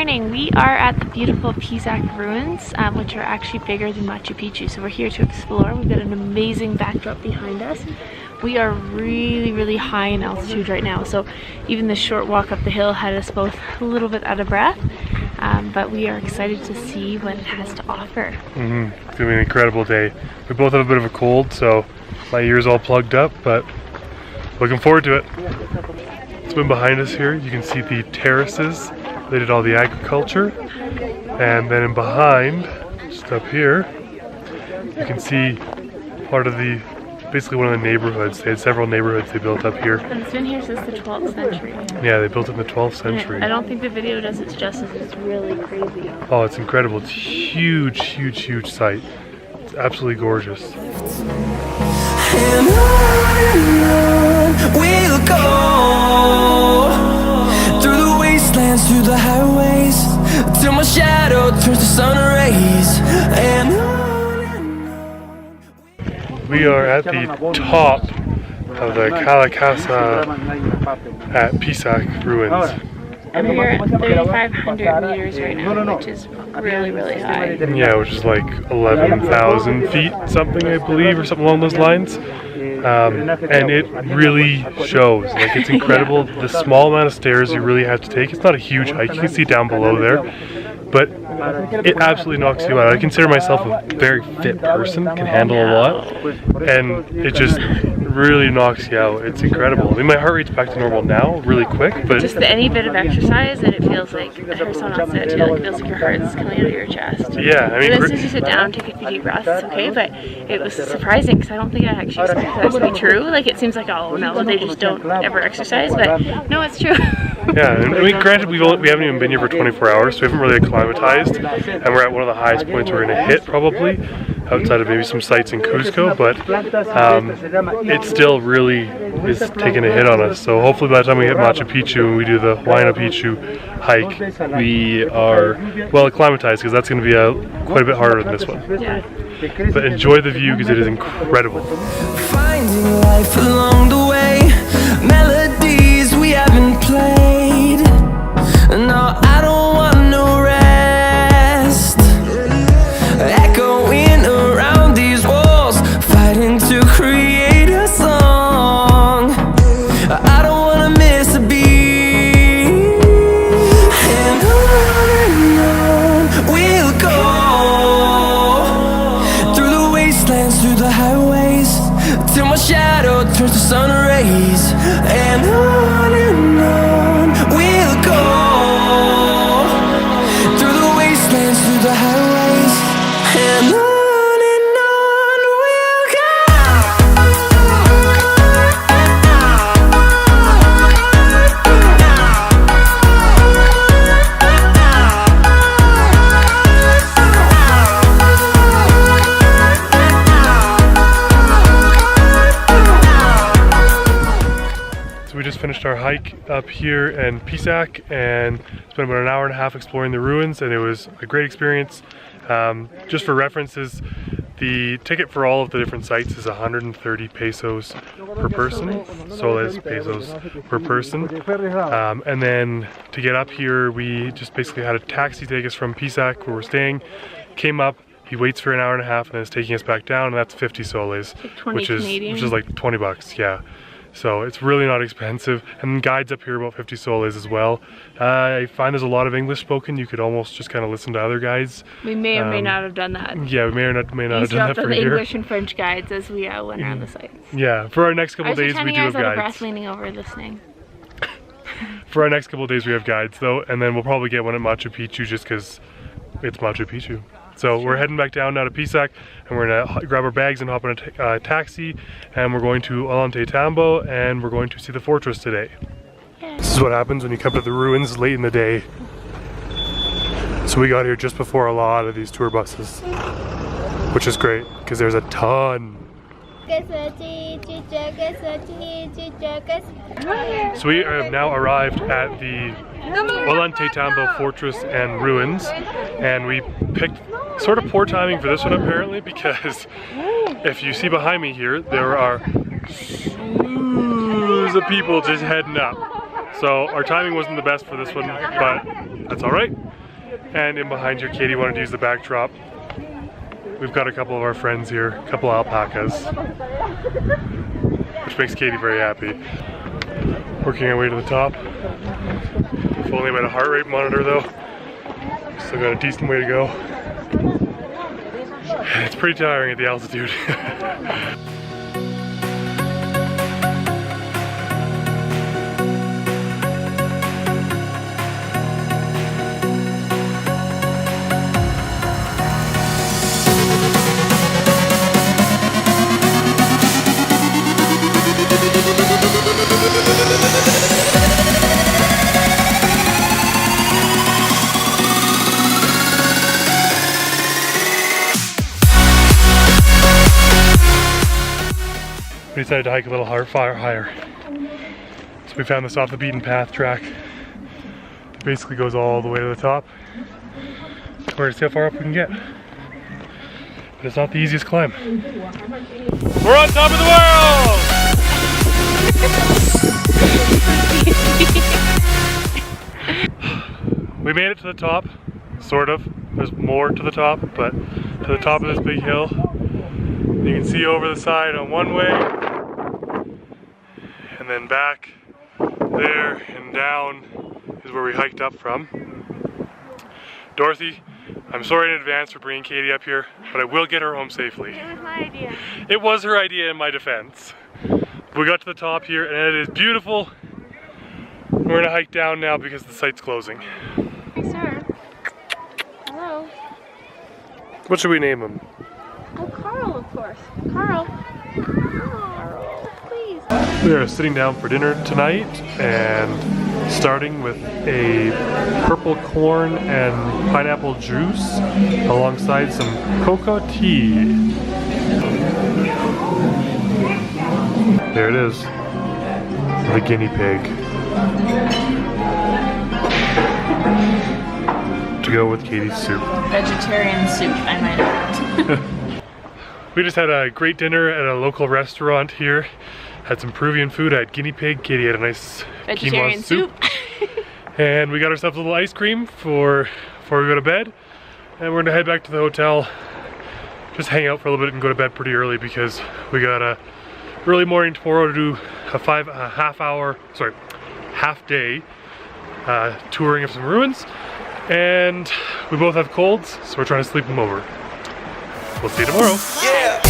morning. We are at the beautiful Pisac ruins, which are actually bigger than Machu Picchu. So we're here to explore. We've got an amazing backdrop behind us. We are really high in altitude right now, so even the short walk up the hill had us both a little bit out of breath. But we are excited to see what it has to offer. It's gonna be an incredible day. We both have a bit of a cold, so my ears all plugged up, but looking forward to it. Swim behind us here, you can see the terraces. They did all the agriculture, and then in behind, just up here, you can see part of the, basically one of the neighborhoods. They had several neighborhoods they built up here. And it's been here since the 12th century. Yeah, they built it in the 12th century. I don't think the video does its justice. It's really crazy. Oh, it's incredible. It's huge site. It's absolutely gorgeous. And on we'll go, through the wastelands, through the highways, till my shadow turns to sun rays. And on. We are at the top of the Calacasa at Pisac ruins. And we're at 3,500 meters right now, which is really high. Yeah, which is like 11,000 feet, something I believe, or something along those lines. And it really shows. Like, it's incredible. The small amount of stairs you really have to take. It's not a huge hike. You can see down below there, but it absolutely knocks you out. I consider myself a very fit person, can handle a lot, and it just really knocks you out. It's incredible. I mean, my heart rate's back to normal now, really quick, but just any bit of exercise, and it feels like, someone else said it too, like it feels like your heart's coming out of your chest. Yeah, I mean, as soon as you sit down, take a few deep breaths, it's okay. But it was surprising because I don't think I actually expected that to be true. Like, it seems like, oh no, they just don't ever exercise, but no, it's true. Yeah, and I mean, granted, we haven't even been here for 24 hours, so we haven't really acclimatized, and we're at one of the highest points we're going to hit, probably, outside of maybe some sites in Cusco, but it still really is taking a hit on us. So hopefully by the time we hit Machu Picchu and we do the Huayna Picchu hike, we are well acclimatized, because that's going to be quite a bit harder than this one. Yeah. But enjoy the view, because it is incredible. Finding life along the way, melodies we haven't played. No, I don't want no rest. Echoing around these walls, fighting to create a song. I don't wanna miss a beat. And on we'll go, through the wastelands, through the highways, till my shadow turns to sun rays. And on we'll go, through the wastelands, through the highways, and on we'll So we just finished our hike up here in Pisac, and spent about an hour and a half exploring the ruins, and it was a great experience. Just for references, the ticket for all of the different sites is 130 pesos per person, soles pesos per person. And then to get up here, we just basically had a taxi take us from Pisac, where we're staying, came up. He waits for an hour and a half and then is taking us back down, and that's 50 soles, Like which is like 20 bucks, yeah. So it's really not expensive, and guides up here about 50 soles as well. I find there's a lot of English spoken. You could almost just kind of listen to other guides. We may or may not have done that. Yeah, we may or may not have done that for the here. English and French guides as we went around the sites. Yeah, for our next couple days we do have out of guides. breath, leaning over, listening. For our next couple days we have guides though, and then we'll probably get one at Machu Picchu just because it's Machu Picchu. So we're heading back down now to Pisac, and we're gonna grab our bags and hop in a taxi, and we're going to Ollantaytambo, and we're going to see the fortress today. Yeah. This is what happens when you come to the ruins late in the day. So we got here just before a lot of these tour buses, which is great because there's a ton. So we have now arrived at the Ollantaytambo Fortress and ruins, and we picked sort of poor timing for this one apparently, because if you see behind me here, there are slews of people just heading up. So our timing wasn't the best for this one, but that's all right. And in behind here, Katie wanted to use the backdrop. We've got a couple of our friends here, a couple alpacas, which makes Katie very happy. Working our way to the top. We've only got a heart rate monitor though. Still got a decent way to go. It's pretty tiring at the altitude. We decided to hike a little higher. So we found this off the beaten path track that basically goes all the way to the top. We're gonna see how far up we can get. But it's not the easiest climb. We're on top of the world! We made it to the top, sort of. There's more to the top, but to the top of this big hill. You can see over the side on one way, and then back there and down is where we hiked up from. Dorothy, I'm sorry in advance for bringing Katie up here, but I will get her home safely. It was my idea. It was her idea in my defense. We got to the top here and it is beautiful. We're gonna hike down now because the site's closing. Hey, sir. Hello. What should we name him? Oh, Carl, of course. Carl. Carl, please. We are sitting down for dinner tonight and starting with a purple corn and pineapple juice alongside some cocoa tea. There it is, the guinea pig. To go with Katie's soup. Vegetarian soup, I might add. We just had a great dinner at a local restaurant here. Had some Peruvian food. I had guinea pig. Katie had a nice Vegetarian quinoa soup. And we got ourselves a little ice cream before we go to bed. And we're gonna head back to the hotel. Just hang out for a little bit and go to bed pretty early because we got a early morning tomorrow to do a half day touring of some ruins. And we both have colds, so we're trying to sleep them over. We'll see you tomorrow. Yeah.